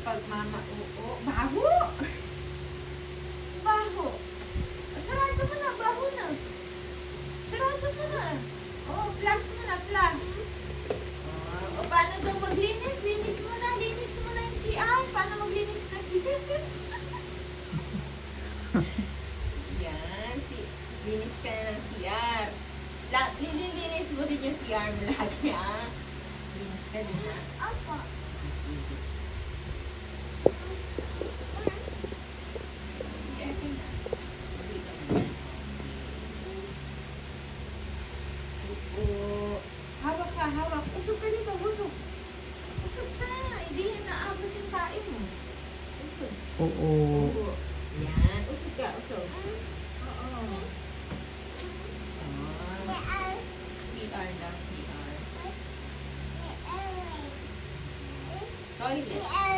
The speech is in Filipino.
pag mama, oo. Baho! Baho. Sarado mo na, baho na. Sarado mo na. Oo, flash mo na, flash. O, paano daw maglinis? Linis mo na yung CR. Paano maglinis ng CR? Yan, linis ka na ng CR. Lilinis mo din yung CR mo lahat niya. Linis ka din na. Opo. Hawak ka, hawak. Usog ka dito, usog. Usog ka. Hindi yan naabot yung tae mo. Usog. Oo. Oo. Yan. Usog ka, usog. Oo. CR lang, CR. Toilet.